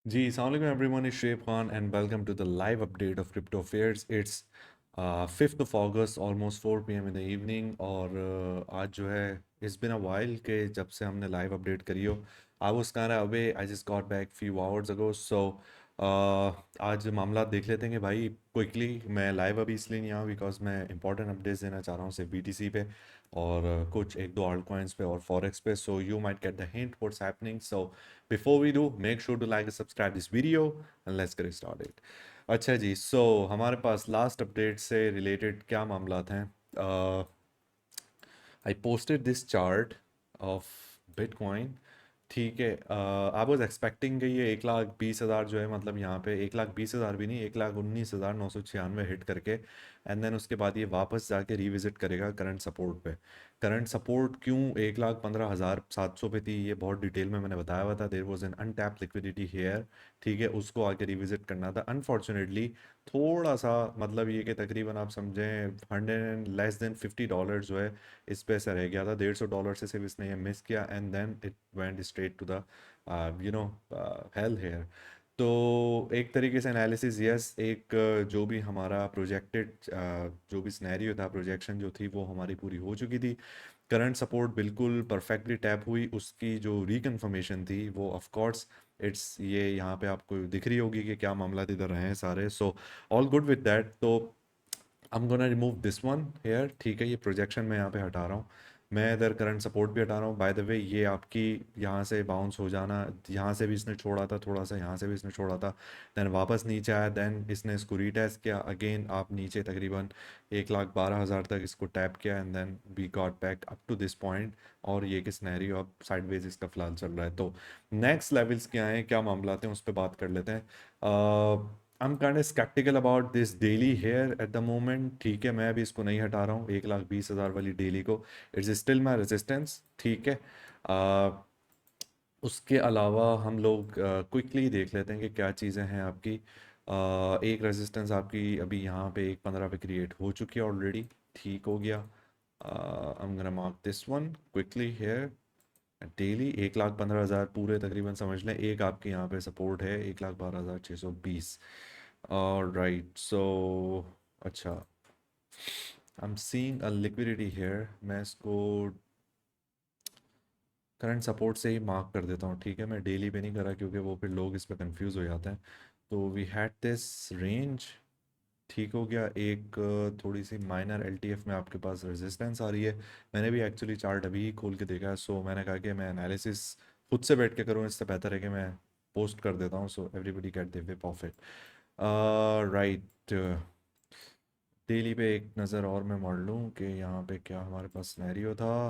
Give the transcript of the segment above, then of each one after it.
Ji, Assalamualaikum everyone, is Shaib Khan and welcome to the live update of Crypto Affairs. It's 5th of August, almost 4 p.m. in the evening और आज जो है it's been a while के जब से हमने live update करी हो. I was kind of away, I just got back few hours ago, so आज मामला देख लेते हैं कि भाई क्विकली मैं लाइव अभी इसलिए नहीं आया बिकॉज मैं इंपॉर्टेंट अपडेट्स देना चाह रहा हूँ सिर्फ बीटीसी पे और कुछ एक दो आल्ट कॉइन्स पे और फॉरेक्स पे so you might get the hint what's happening so before we do make sure to like and subscribe this video and let's get started. अच्छा जी, सो हमारे पास लास्ट अपडेट से रिलेटेड क्या मामला हैं। I posted this chart of bitcoin. ठीक है, आई वॉज एक्सपेक्टिंग कि ये 1,20,000 जो है, मतलब यहाँ पे 1,20,000 भी नहीं, 1,19,996 हिट करके एंड देन उसके बाद ये वापस जाके रिविजिट करेगा करंट सपोर्ट पे। करंट सपोर्ट क्यों 1,15,700 पे थी, ये बहुत डिटेल में मैंने बताया हुआ था। There was an untapped liquidity here. ठीक है, उसको आके रिविजिट करना था। अनफॉर्चुनेटली थोड़ा सा, मतलब ये कि तकरीबन आप समझें 100 लेस देन $50 जो है इस पे से रह गया था। $150 से सिर्फ इसने ये मिस किया and then it went straight to the you know hell here. तो एक तरीके से एनालिसिस, यस, एक जो भी हमारा प्रोजेक्टेड जो भी सिनेरियो था, प्रोजेक्शन जो थी वो हमारी पूरी हो चुकी थी। करंट सपोर्ट बिल्कुल परफेक्टली टैप हुई। उसकी जो रिकन्फर्मेशन थी वो ऑफ कोर्स इट्स, ये यहाँ पे आपको दिख रही होगी कि क्या मामला इधर रहे हैं सारे। So all good with that. तो I'm gonna remove this one here। ठीक है, ये प्रोजेक्शन मैं यहाँ पे हटा रहा हूँ। मैं इधर करंट सपोर्ट भी हटा रहा हूँ। बाय द वे, ये आपकी यहाँ से बाउंस हो जाना, यहाँ से भी इसने छोड़ा था थोड़ा सा, यहाँ से भी इसने छोड़ा था, देन वापस नीचे आया, देन इसने इसको रीटेस्ट किया अगेन, आप नीचे तकरीबन 1,12,000 तक इसको टैप किया and then we got back up to this point. और ये कि सिनेरियो अब साइडवेज इसका फिलहाल चल रहा है। तो नेक्स्ट लेवल्स क्या हैं, क्या मामला हैं, उस पर बात कर लेते हैं। I'm kind of skeptical about this daily here at the moment। ठीक है, मैं अभी इसको नहीं हटा रहा हूँ 1,20,000 वाली डेली को। It's still my resistance. ठीक है, उसके अलावा हम लोग क्विकली देख लेते हैं कि क्या चीज़ें हैं आपकी। एक रेजिस्टेंस आपकी अभी यहाँ पे 1,15 पे क्रिएट हो चुकी है ऑलरेडी। ठीक हो गया। I am gonna mark this one quickly here. Daily 1,15,000 पूरे तकरीबन समझ लें, एक आपके यहाँ पे सपोर्ट है 1,12,620। राइट, सो अच्छा, I am seeing a liquidity here. मैं इसको करंट सपोर्ट से ही मार्क कर देता हूँ। ठीक है, मैं डेली पे नहीं करा क्योंकि वो फिर लोग इस पर कंफ्यूज हो जाते हैं। तो वी हैड दिस रेंज। ठीक हो गया। एक थोड़ी सी माइनर एलटीएफ में आपके पास रेजिस्टेंस आ रही है। मैंने भी एक्चुअली चार्ट अभी ही खोल के देखा है, सो मैंने कहा कि मैं एनालिसिस खुद से बैठ के करूँ, इससे बेहतर है कि मैं पोस्ट कर देता हूँ so everybody get the way of it. Right, daily पे एक नज़र और मैं मार लूँ कि यहाँ पे क्या हमारे पास सिनेरियो था।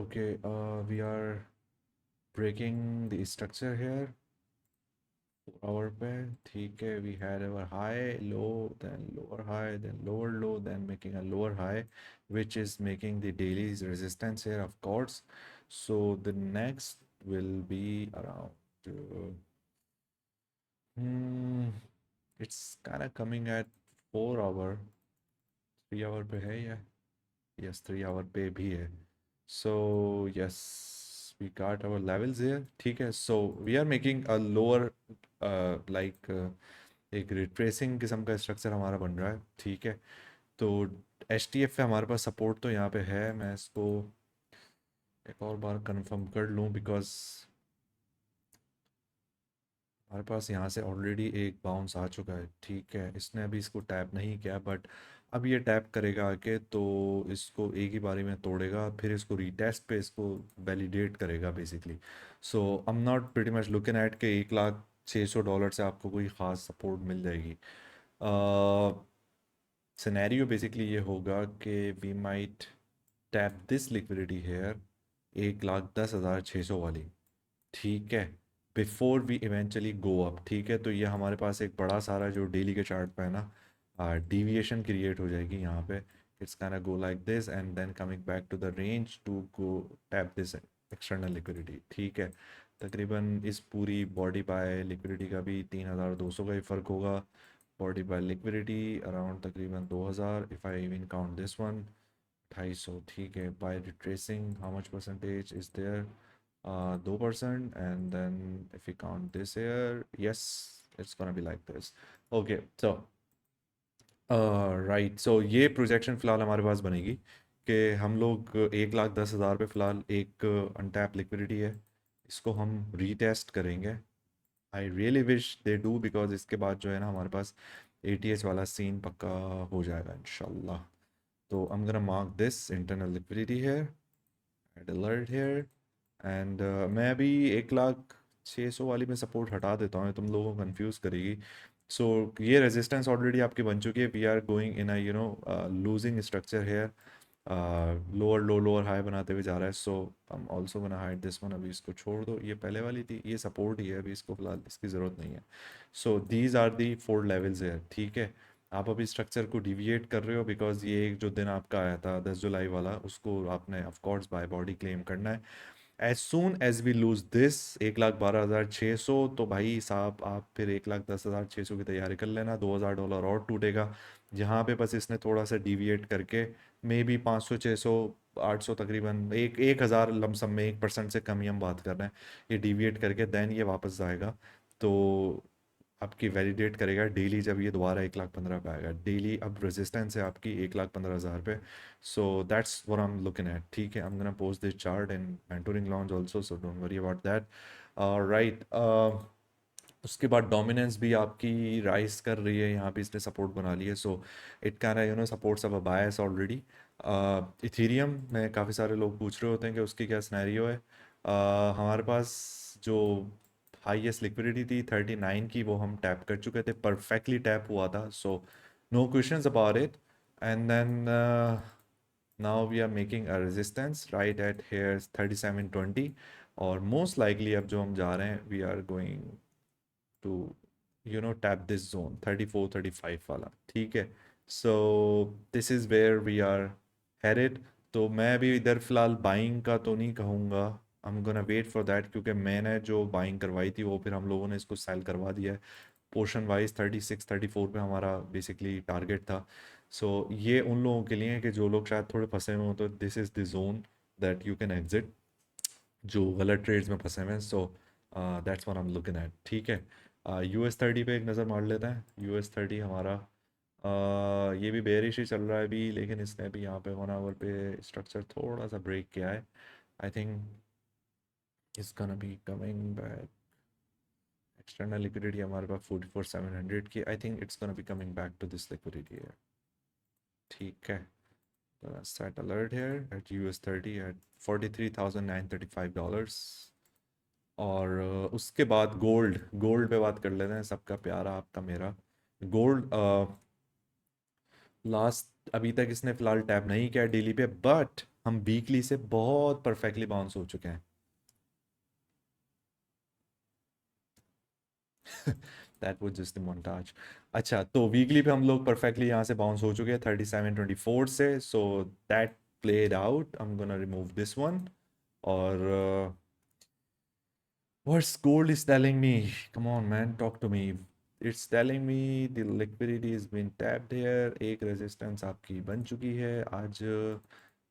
Okay, we are breaking the structure here hour पे। ठीक है, we had our high low, then lower high, then lower low, then making a lower high which is making the daily resistance here of course। so the next will be around hmm, it's kind of coming at 4 hour, 3 hour पे है या yes 3 hour पे भी है। So yes, we got our levels here. ठीक है, so we are making a lower like एक retracing किस्म का स्ट्रक्चर हमारा बन रहा है। ठीक है, तो एच टी एफ पे हमारे पास सपोर्ट तो यहाँ पे है। मैं इसको एक और बार कंफर्म कर लूँ बिकॉज हमारे पास यहाँ से ऑलरेडी एक बाउंस आ चुका है। ठीक है, इसने अभी इसको टैप नहीं किया बट अब ये टैप करेगा आके तो इसको एक ही बारी में तोड़ेगा, फिर इसको रीटेस्ट पे इसको वैलिडेट करेगा basically. So I am not pretty much looking at के $1,06,000 से आपको कोई ख़ास सपोर्ट मिल जाएगी। सिनेरियो बेसिकली ये होगा कि we might tap this liquidity here 1,10,600 वाली। ठीक है, before we eventually go up. ठीक है, तो ये हमारे पास एक बड़ा सारा जो डेली के चार्ट पे है ना, डिविएशन क्रिएट हो जाएगी यहाँ पे। It's can go like this and then coming back to the range to go tap this external liquidity. ठीक है, तकरीबन इस पूरी बॉडी बाय लिक्विडिटी का भी 3,200 का ही फ़र्क होगा। बॉडी बाय लिक्विडिटी अराउंड तकरीबन 2,000 if I even count this one 250। ठीक है, by retracing how much percentage is there, 2%, and then if we count this here, yes, it's gonna be like this. Okay, so right, so ये projection फ़िलहाल हमारे पास बनेगी कि हम लोग 1,10,000 पे फ़िलहाल एक अनटैप लिक्विडिटी है, इसको हम रीटेस्ट करेंगे। I really wish they do, because इसके बाद जो है ना हमारे पास एटीएच वाला सीन पक्का हो जाएगा इंशाल्लाह। तो I'm gonna mark this internal liquidity here, add alert here, and मैं अभी 1,06,000 वाली में सपोर्ट हटा देता हूँ, तुम लोगों को कंफ्यूज करेगी। सो ये रेजिस्टेंस ऑलरेडी आपकी बन चुकी है, we are going in a losing structure here, lower low lower high बनाते हुए जा रहा है। So I am also gonna hide this one, अभी इसको छोड़ दो, ये पहले वाली थी, ये सपोर्ट ही है, अभी इसको फिलहाल इसकी ज़रूरत नहीं है। So these are the 4 levels है, ठीक है। आप अभी स्ट्रक्चर को डिविएट कर रहे हो बिकॉज ये एक जो दिन आपका आया था 10 जुलाई वाला, उसको आपने of course by body claim करना है। As soon as we lose this 1,12,600, तो भाई साहब आप फिर 1,10,600 की तैयारी कर लेना, $2,000 और टूटेगा। यहाँ पे बस इसने थोड़ा सा डिविएट करके मे बी 500 600 800 तकरीबन एक 1,000 लमसम में 1% से कम ही हम बात कर रहे हैं, ये डिविएट करके देन ये वापस जाएगा। तो आपकी वैलिडेट करेगा डेली, जब ये दोबारा 1,15,000 पे आएगा डेली। अब रेजिस्टेंस है आपकी 1,15,000 पे। So that's what I am looking eight, ठीक है। आई am gonna post this chart in mentoring launch also, so don't worry about that. Right, उसके बाद डोमिनेंस भी आपकी राइज कर रही है, यहाँ पे इसने सपोर्ट बना लिया, सो इट कैन सपोर्ट्स अब अ बायस ऑलरेडी। इथेरियम में काफ़ी सारे लोग पूछ रहे होते हैं कि उसकी क्या सिनेरियो है। हमारे पास जो हाईएस्ट लिक्विडिटी थी 39 की, वो हम टैप कर चुके थे, परफेक्टली टैप हुआ था, so no questions about it. And then now we are making a resistance right at here 3720, और मोस्ट लाइकली अब जो हम जा रहे हैं we are going to tap this zone 34-35 वाला, ठीक है। So this is where we are headed. तो मैं अभी इधर फ़िलहाल बाइंग का तो नहीं कहूँगा, I am gonna wait for that, क्योंकि मैंने जो बाइंग करवाई थी वो फिर हम लोगों ने इसको सेल करवा दिया है पोर्शन वाइज। 36-34 पे हमारा बेसिकली टारगेट था। सो ये उन लोगों के लिए है कि जो लोग शायद थोड़े फंसे हुए हों, तो this is the zone that you can exit, जो गलत ट्रेड्स में फंसे हुए हैं। So that's what I am looking eight, ठीक है। US 30 पे एक नज़र मार लेते हैं। US 30 हमारा ये भी बेरिश ही चल रहा है अभी, लेकिन इसने भी यहाँ पे 1 आवर पे स्ट्रक्चर थोड़ा सा ब्रेक किया है। I think it's gonna be coming back. External liquidity हमारे पास 44,700 की, I think it's gonna be coming back to this liquidity है, ठीक है। Set alert here at US 30 at $43,935। और उसके बाद गोल्ड, गोल्ड पे बात कर लेते हैं, सबका प्यारा आपका मेरा गोल्ड। लास्ट अभी तक इसने फिलहाल टैप नहीं किया डेली पे, बट हम वीकली से बहुत परफेक्टली बाउंस हो चुके हैं। That was just the montage. अच्छा, तो वीकली पे हम लोग परफेक्टली यहाँ से बाउंस हो चुके हैं 37-24 से, so that played out. I am gonna remove this one. और what's gold is telling me? Come on, man, talk to me. It's telling me the liquidity has been tapped here. एक resistance आपकी बन चुकी है। आज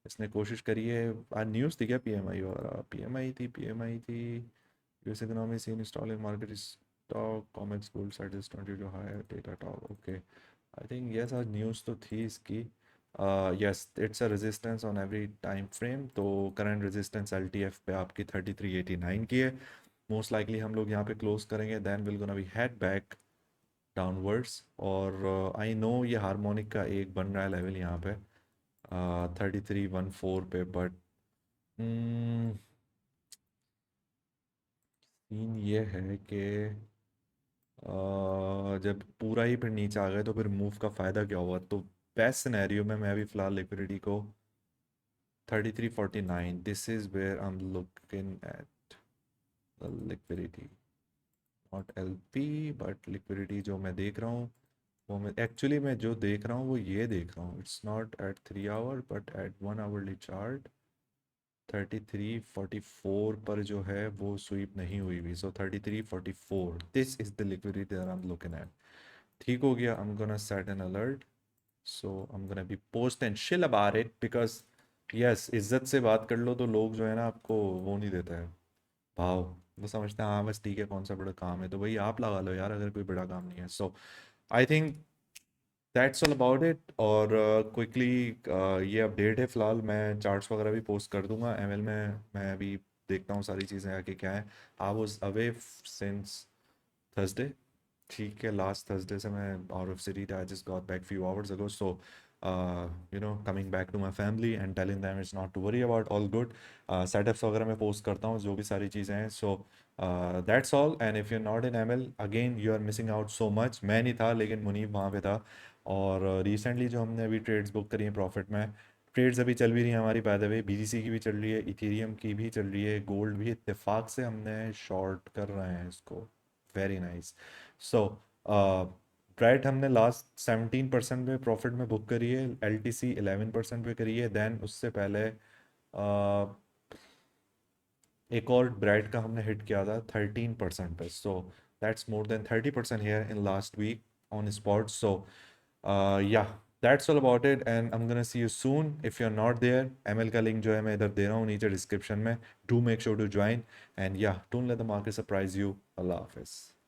इसने कोशिश करी है, आज न्यूज़ थी क्या पीएमआई, और पीएमआई थी US economy seen stalling market stock COMEX gold settles 20 to higher data top, okay. I think yes, आज न्यूज़ तो थी इसकी। Yes, it's a resistance on every time frame. तो करंट रेजिस्टेंस एलटीएफ पे आपकी 3389 की है। मोस्ट लाइकली हम लोग यहाँ पे क्लोज करेंगे, then will gonna be head back downwards. और आई नो ये हार्मोनिक का एक बन रहा है लेवल यहाँ पे 3314 पे, बट सीन ये है कि जब पूरा ही फिर नीचे आ गए तो फिर मूव का फ़ायदा क्या हुआ। तो बेस्ट सिनेरियो में मैं अभी फ़िलहाल लिक्विडिटी को 3349, this is where I am looking at the liquidity, not LP but liquidity जो मैं देख रहा हूँ, वो मैं जो देख रहा हूँ वो ये देख रहा हूँ। It's not at 3 hour but at 1 hourly chart 3344 पर जो है वो स्वीप नहीं हुई हुई। सो 3344, this is the liquidity that I am looking eight. ठीक हो गया, I am gonna set N alert, so I am gonna be post and शिल अबाउट इट, बिकॉज यस, इज्जत से बात कर लो तो लोग जो है ना आपको वो नहीं देता है, भाव वो समझते हैं हाँ बस ठीक है, कौन सा बड़ा काम है तो भाई आप लगा लो यार, अगर कोई बड़ा काम नहीं है। So I think that's all about it. और क्विकली ये अपडेट है फिलहाल, मैं चार्ट्स वगैरह भी पोस्ट कर दूंगा एमएल में। मैं अभी देखता हूँ सारी चीज़ें आके क्या है। I was away since Thursday, ठीक है, लास्ट थर्सडे से मैं आउट ऑफ सिटी था। I just got back few hours ago. So coming back to my family and telling them it's not to worry about, all good. Setups वगैरह मैं post करता हूँ जो भी सारी चीज़ें हैं। So that's all. And if you not in M L again you are missing out so much. मैं नहीं था लेकिन मुनीब वहाँ पे था। और रिसेंटली जो हमने अभी ट्रेड्स बुक करी हैं प्रॉफिट में, ट्रेड्स अभी चल भी रही हैं हमारी, बाय द वे बीटीसी की भी चल रही है, इथेरियम की भी चल रही है, गोल्ड भी इत्तेफाक से हमने शॉर्ट कर रहे हैं इसको। Very nice. सो ब्राइट हमने लास्ट 17% पे प्रॉफिट में बुक करी है, एल टी सी 11% पे करी है। देन उससे पहले एक और ब्राइट का हमने हिट किया था 13% पे। So that's more than 30% here in last week on spot. So yeah that's all about it and I am gonna see you soon. If you are not there, ML का लिंक जो है मैं इधर दे रहा हूँ नीचे डिस्क्रिप्शन में, do make sure to join and yeah don't let the market surprise you. अल्लाह हाफिज़।